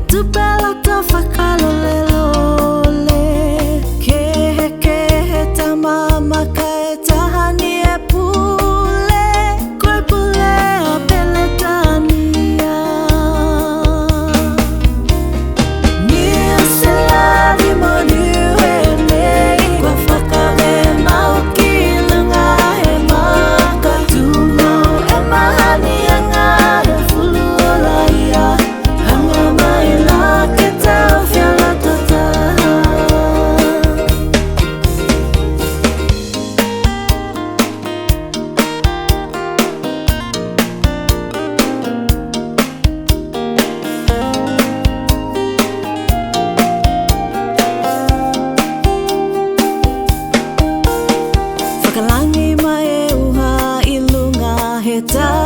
Tu belo to whakalolelole Kehe ta mama kai tahani e pule Koe pule a pele tania Nia se lavi mo niu e nei Kua whakawe mau ki lunga he maka Tumo e mahani a ngā he fulu o laia Hanga mai la ke tau whiala tata Whakalangi mai e uha I lunga he tau